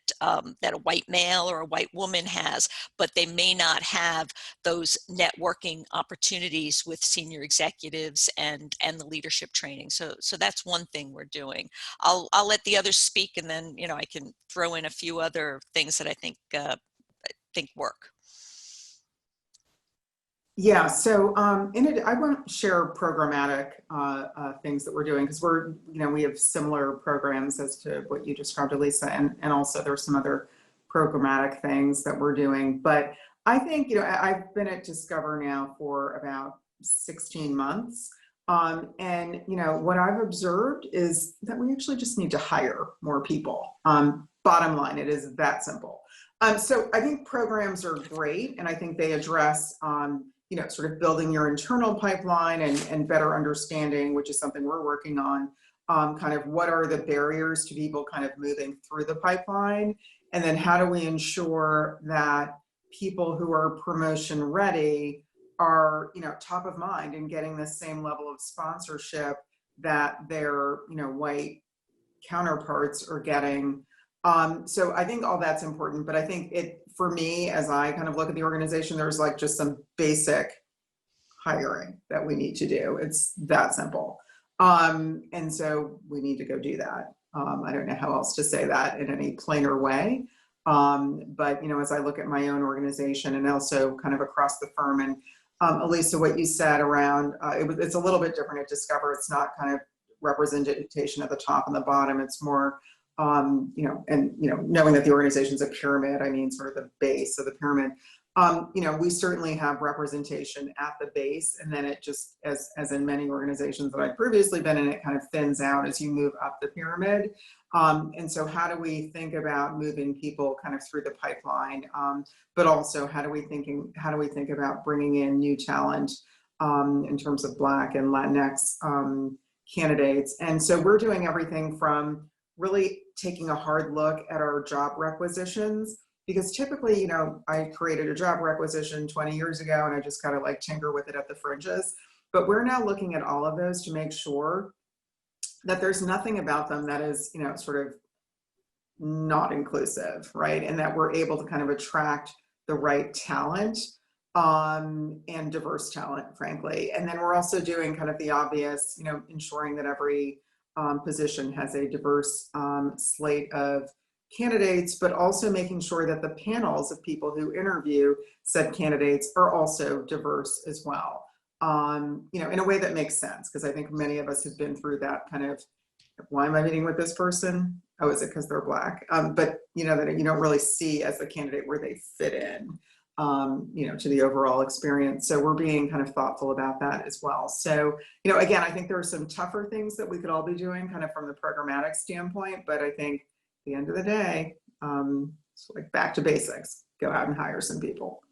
that a white male or a white woman has, but they may not have those networking opportunities with senior executives and the leadership training. So that's one thing we're doing. I'll let the others speak, and then I can throw in a few other things that I think work. Yeah, so I won't share programmatic things that we're doing, because we have similar programs as to what you described, Elisa, and also there's some other programmatic things that we're doing. But I think, I've been at Discover now for about 16 months. And, what I've observed is that we actually just need to hire more people. Bottom line, it is that simple. So I think programs are great, and I think they address, sort of building your internal pipeline and better understanding, which is something we're working on, kind of what are the barriers to people kind of moving through the pipeline, and then how do we ensure that people who are promotion ready are, top of mind and getting the same level of sponsorship that their, white counterparts are getting. So I think all that's important, but I think for me, as I kind of look at the organization, there's like just some basic hiring that we need to do. It's that simple. And so we need to go do that. I don't know how else to say that in any plainer way. But, as I look at my own organization and also kind of across the firm, and Elisa, what you said around, it's a little bit different at Discover. It's not kind of representation at the top and the bottom. It's more, knowing that the organization is a pyramid, I mean, sort of the base of the pyramid. We certainly have representation at the base, and then it just, as in many organizations that I've previously been in, it kind of thins out as you move up the pyramid. And so how do we think about moving people kind of through the pipeline? But also, how do we think about bringing in new talent in terms of Black and Latinx candidates? And so we're doing everything from really taking a hard look at our job requisitions, because typically, I created a job requisition 20 years ago and I just kind of like tinker with it at the fringes. But we're now looking at all of those to make sure that there's nothing about them that is, sort of not inclusive, right? And that we're able to kind of attract the right talent and diverse talent, frankly. And then we're also doing kind of the obvious, ensuring that every position has a diverse slate of candidates, but also making sure that the panels of people who interview said candidates are also diverse as well. In a way that makes sense, because I think many of us have been through that kind of, why am I meeting with this person? Oh, is it because they're Black? But that you don't really see as the candidate where they fit in, to the overall experience. So we're being kind of thoughtful about that as well. So, again, I think there are some tougher things that we could all be doing kind of from the programmatic standpoint, but I think at the end of the day, it's like back to basics, go out and hire some people.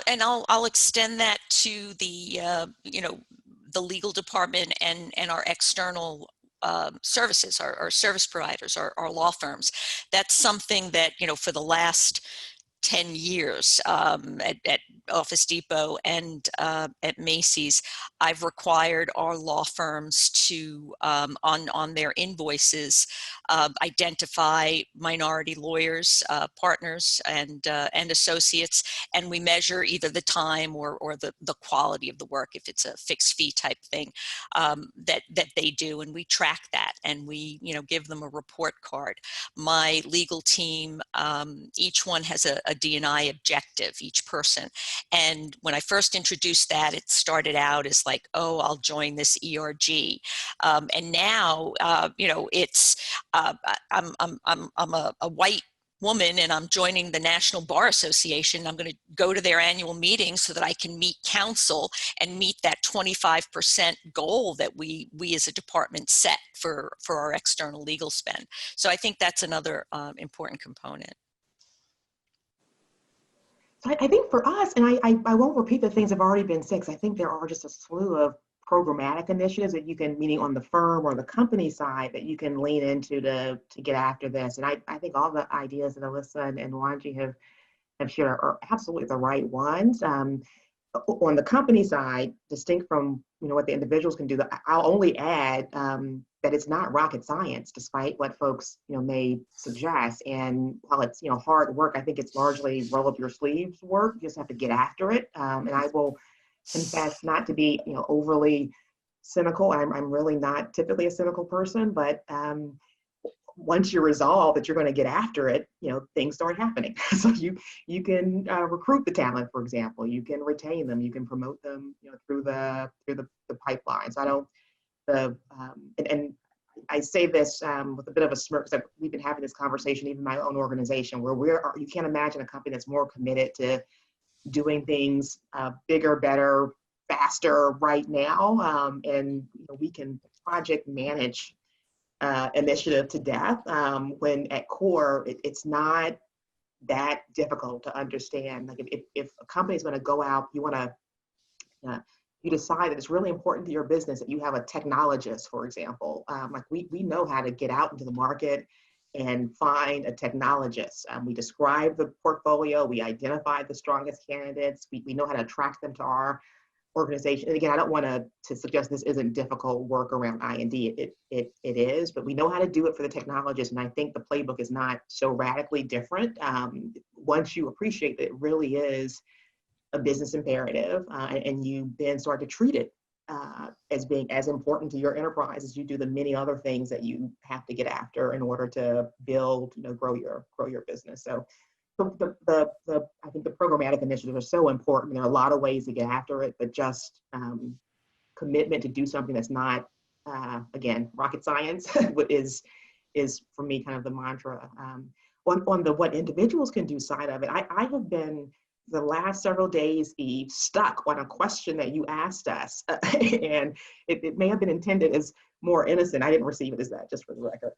And I'll extend that to the the legal department and our external services, our service providers, our law firms. That's something that for the last 10 years at Office Depot and at Macy's, I've required our law firms to, on their invoices, identify minority lawyers, partners, and associates, and we measure either the time or the quality of the work, if it's a fixed fee type thing, that they do, and we track that, and we give them a report card. My legal team, each one has a D&I objective, each person. And when I first introduced that, it started out as like, oh, I'll join this ERG. And now, it's, I'm a white woman and I'm joining the National Bar Association. I'm going to go to their annual meetings so that I can meet counsel and meet that 25% goal that we as a department set for our external legal spend. So I think that's another important component. So I think for us, and I won't repeat the things that have already been said, because I think there are just a slew of programmatic initiatives that you can, meaning on the firm or the company side, that you can lean into to get after this. And I think all the ideas that Alyssa and Wanji have shared are absolutely the right ones. On the company side, distinct from what the individuals can do, I'll only add that it's not rocket science, despite what folks may suggest. And while it's hard work, I think it's largely roll up your sleeves work. You just have to get after it. And I will confess not to be overly cynical. I'm really not typically a cynical person, but once you resolve that you're going to get after it, things start happening. So you can recruit the talent, for example. You can retain them. You can promote them, through the pipeline. So and I say this with a bit of a smirk, because we've been having this conversation, even my own organization, where you can't imagine a company that's more committed to doing things bigger, better, faster right now, and we can project manage initiative to death, when at core it's not that difficult to understand. Like if a company is going to go out, you decide that it's really important to your business that you have a technologist, for example. Like we know how to get out into the market and find a technologist. We describe the portfolio, we identify the strongest candidates, we know how to attract them to our organization. And again, I don't want to suggest this isn't difficult work around I&D. It is, but we know how to do it for the technologists. And I think the playbook is not so radically different. Once you appreciate that it really is a business imperative, and you then start to treat it as being as important to your enterprise as you do the many other things that you have to get after in order to build, grow your business. So I think the programmatic initiatives are so important. There are a lot of ways to get after it, but just commitment to do something that's not, again, rocket science is for me kind of the mantra. On the what individuals can do side of it, I have been the last several days, Eve, stuck on a question that you asked us, and it may have been intended as more innocent. I didn't receive it as that, just for the record.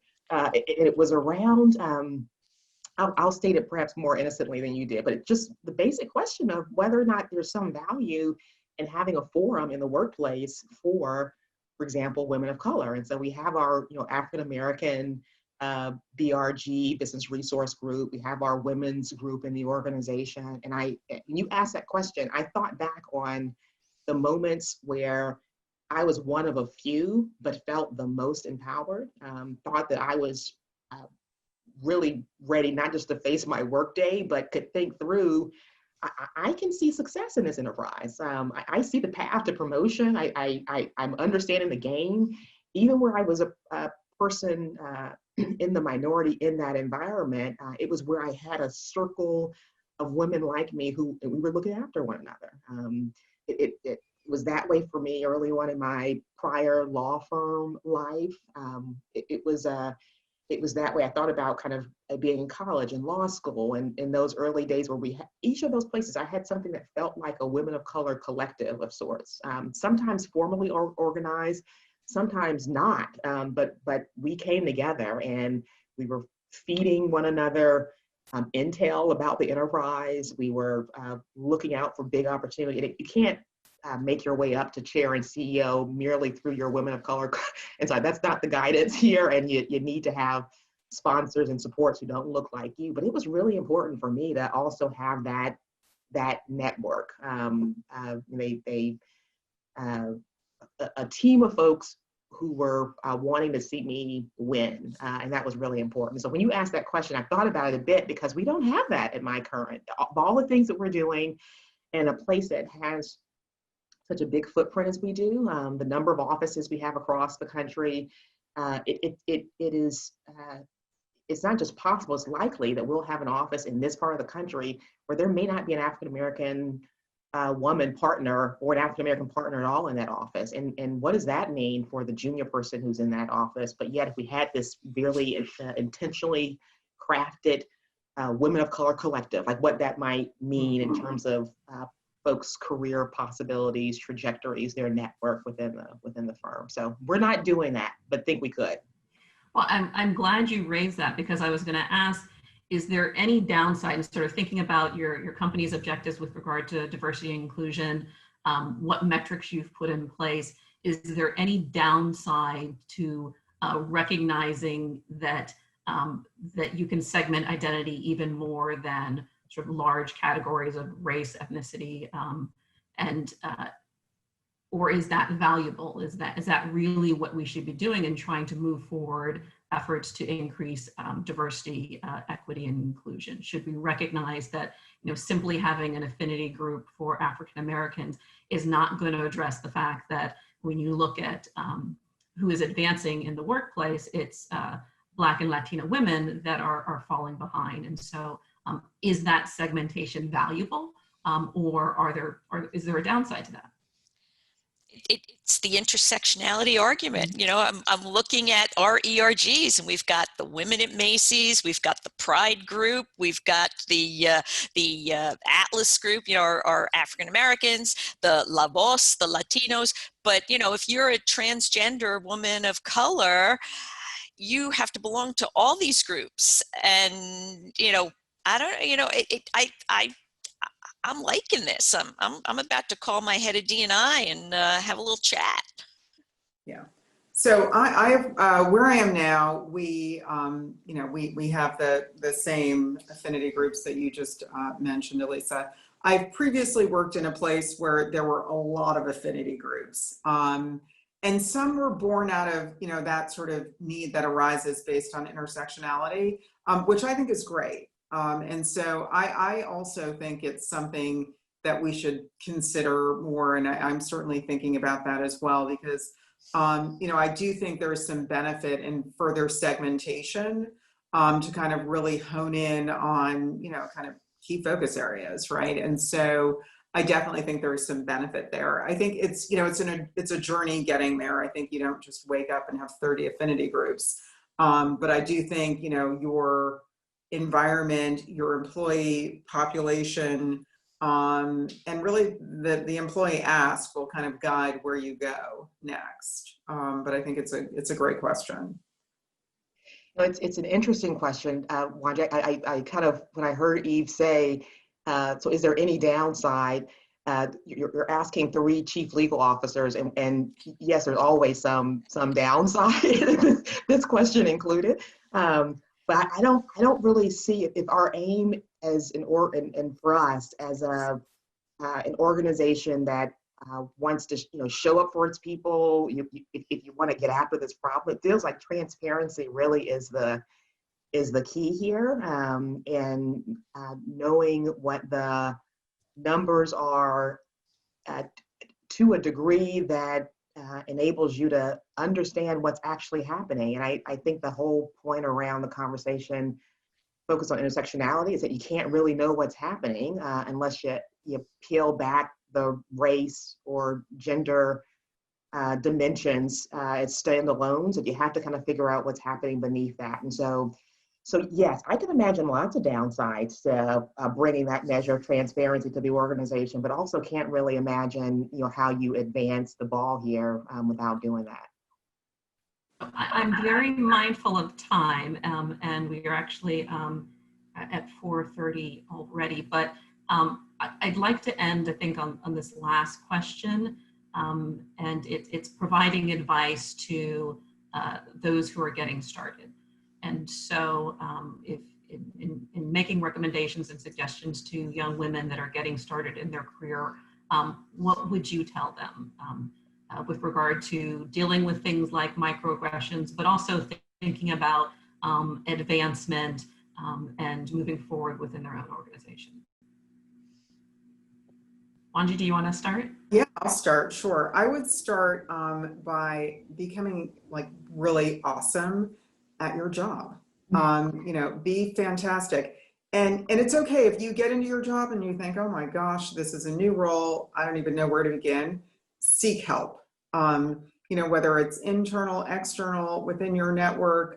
It was around. I'll state it perhaps more innocently than you did, but it's just the basic question of whether or not there's some value in having a forum in the workplace for example, women of color. And so we have our, African American BRG, Business Resource Group. We have our women's group in the organization. And when you asked that question, I thought back on the moments where I was one of a few, but felt the most empowered, thought that I was really ready, not just to face my workday, but could think through, I can see success in this enterprise. I see the path to promotion. I'm understanding the game. Even where I was a person in the minority in that environment, it was where I had a circle of women like me who we were looking after one another. It was that way for me early on in my prior law firm life. It was that way. I thought about kind of being in college and law school, and in those early days where we had each of those places, I had something that felt like a women of color collective of sorts, sometimes formally organized, sometimes not, but we came together and we were feeding one another intel about the enterprise. We were looking out for big opportunity. You can't make your way up to chair and CEO merely through your women of color. And so that's not the guidance here. And you need to have sponsors and supports who don't look like you. But it was really important for me to also have that network. A team of folks who were wanting to see me win, and that was really important. So when you asked that question, I thought about it a bit, because we don't have that at my current. All the things that we're doing in a place that has such a big footprint as we do, the number of offices we have across the country, it's not just possible, it's likely that we'll have an office in this part of the country where there may not be an African-American woman partner or an African-American partner at all in that office. And what does that mean for the junior person who's in that office? But yet, if we had this really intentionally crafted women of color collective, like what that might mean in terms of folks' career possibilities, trajectories, their network within the firm. So we're not doing that, but think we could. Well, I'm glad you raised that, because I was going to ask, is there any downside in sort of thinking about your company's objectives with regard to diversity and inclusion, what metrics you've put in place? Is there any downside to recognizing that that you can segment identity even more than sort of large categories of race, ethnicity, or is that valuable? Is that really what we should be doing in trying to move forward efforts to increase diversity, equity, and inclusion? Should we recognize that, simply having an affinity group for African Americans is not going to address the fact that when you look at who is advancing in the workplace, it's Black and Latina women that are falling behind. And so is that segmentation valuable, or is there a downside to that? It's the intersectionality argument. I'm looking at our ERGs, and we've got the women at Macy's, we've got the Pride group, we've got the Atlas group, our African Americans, the La Voz, the Latinos. But if you're a transgender woman of color, you have to belong to all these groups. And I don't, I'm liking this. I'm about to call my head of D&I and have a little chat. Yeah. So where I am now, we have the same affinity groups that you just mentioned, Elisa. I've previously worked in a place where there were a lot of affinity groups, and some were born out of that sort of need that arises based on intersectionality, which I think is great. And so I also think it's something that we should consider more, and I'm certainly thinking about that as well, because I do think there is some benefit in further segmentation to kind of really hone in on kind of key focus areas, right? And so I definitely think there is some benefit there. I think it's it's a journey getting there. I think you don't just wake up and have 30 affinity groups, but I do think your environment, your employee population, and really the employee ask will kind of guide where you go next. But I think it's a great question. It's an interesting question, Wanja. I kind of, when I heard Eve say, so is there any downside? You're asking 3 chief legal officers, and yes, there's always some downside, this question included. But I don't really see if our aim as and for us as an organization that wants to show up for its people, if you want to get after this problem, it feels like transparency really is the key here, and knowing what the numbers are to a degree that enables you to understand what's actually happening. And I think the whole point around the conversation focused on intersectionality is that you can't really know what's happening unless you peel back the race or gender dimensions as standalones, and you have to kind of figure out what's happening beneath that. And so yes, I can imagine lots of downsides to bringing that measure of transparency to the organization, but also can't really imagine how you advance the ball here without doing that. I'm very mindful of time, and we are actually at 4:30 already, but I'd like to end, I think, on this last question, and it's providing advice to those who are getting started. And so if in making recommendations and suggestions to young women that are getting started in their career, what would you tell them with regard to dealing with things like microaggressions, but also thinking about advancement and moving forward within their own organization? Wanji, do you want to start? Yeah, I'll start. Sure. I would start by becoming like really awesome at your job. Be fantastic. And it's okay if you get into your job and you think, oh my gosh, this is a new role. I don't even know where to begin. Seek help. Whether it's internal, external, within your network.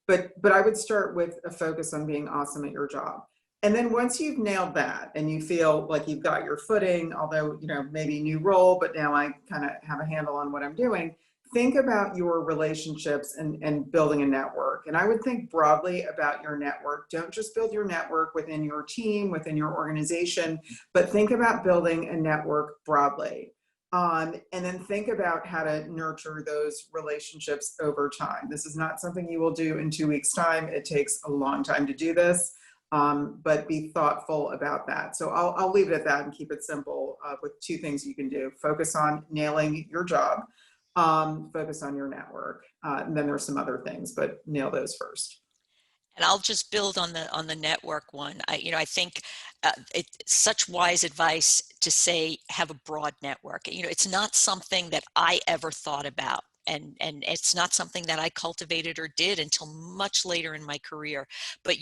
But I would start with a focus on being awesome at your job. And then once you've nailed that and you feel like you've got your footing, although, maybe new role, but now I kind of have a handle on what I'm doing, think about your relationships and building a network. And I would think broadly about your network. Don't just build your network within your team, within your organization, but think about building a network broadly. And then think about how to nurture those relationships over time. This is not something you will do in 2 weeks' time. It takes a long time to do this. But be thoughtful about that. So I'll leave it at that and keep it simple with 2 things you can do. Focus on nailing your job, focus on your network. And then there's some other things, but nail those first. And I'll just build on the network one. I think it's such wise advice to say, have a broad network. It's not something that I ever thought about. And it's not something that I cultivated or did until much later in my career. But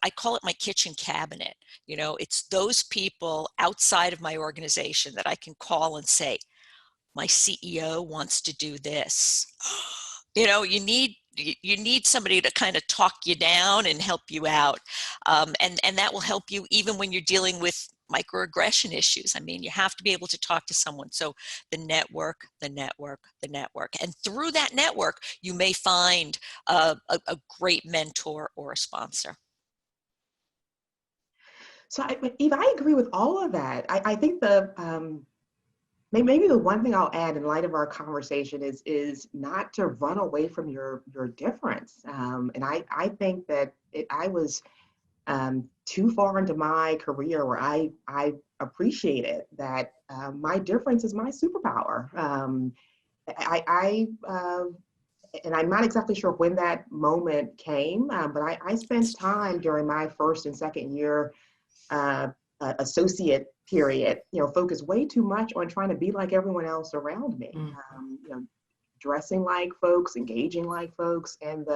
I call it my kitchen cabinet. It's those people outside of my organization that I can call and say, my CEO wants to do this. You need somebody to kind of talk you down and help you out. And that will help you even when you're dealing with microaggression issues. I mean, you have to be able to talk to someone. So the network. And through that network, you may find a great mentor or a sponsor. So Eva, I agree with all of that. I think maybe the one thing I'll add in light of our conversation is not to run away from your difference. And I think that I was too far into my career where I appreciated that my difference is my superpower. And I'm not exactly sure when that moment came, but I spent time during my first and second year associate period, focused way too much on trying to be like everyone else around me, dressing like folks, engaging like folks. And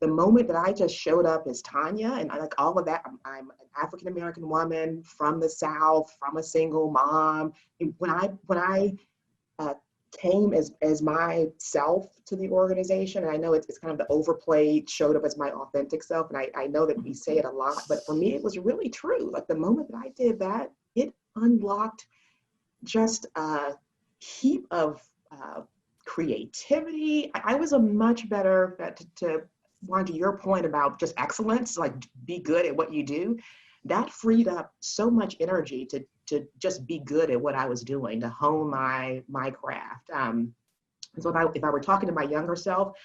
the moment that I just showed up as Tanya, and I like all of that, I'm an African-American woman from the South, from a single mom. And when I came as myself to the organization, and I know it's kind of the overplayed, showed up as my authentic self, and I know that we say it a lot, but for me, it was really true. Like the moment that I did that, it unlocked just a heap of creativity. I was a much better, to Wanda, your point about just excellence, like be good at what you do, that freed up so much energy to just be good at what I was doing, to hone my craft. And so if I were talking to my younger self,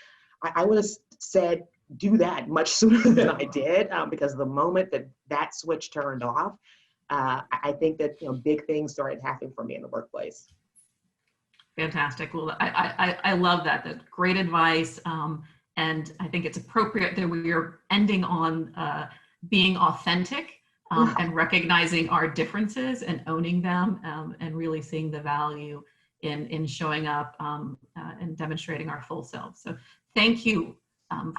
I would have said, do that much sooner than I did, because the moment that switch turned off, I think that big things started happening for me in the workplace. Fantastic. Well, I love that. That's great advice. And I think it's appropriate that we are ending on being authentic and recognizing our differences and owning them, and really seeing the value in showing up and demonstrating our full selves. So thank you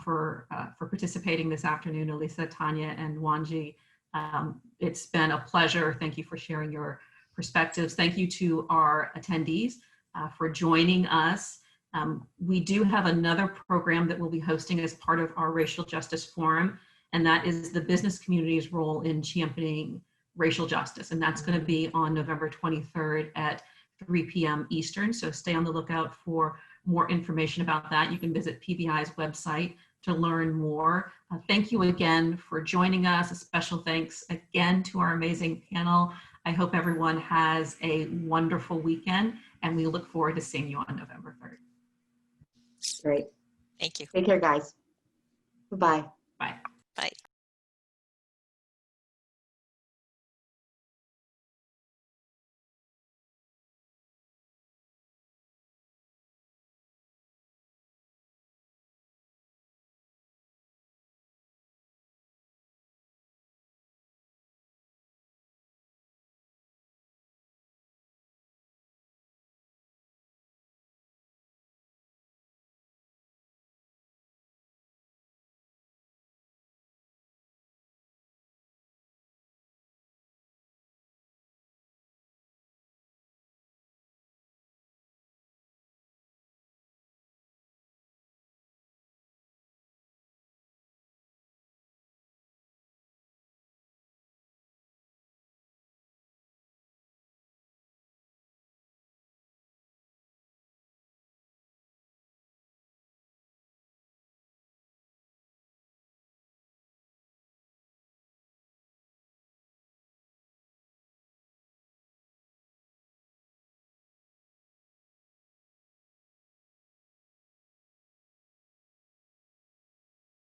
for participating this afternoon, Elisa, Tanya, and Wanji. It's been a pleasure. Thank you for sharing your perspectives. Thank you to our attendees for joining us. We do have another program that we'll be hosting as part of our Racial Justice Forum, and that is the business community's role in championing racial justice. And that's going to be on November 23rd at 3 p.m. Eastern. So stay on the lookout for more information about that. You can visit PBI's website to learn more. Thank you again for joining us. A special thanks again to our amazing panel. I hope everyone has a wonderful weekend, and we look forward to seeing you on November 3rd. Great. Thank you. Take care, guys. Bye-bye. Bye. Bye.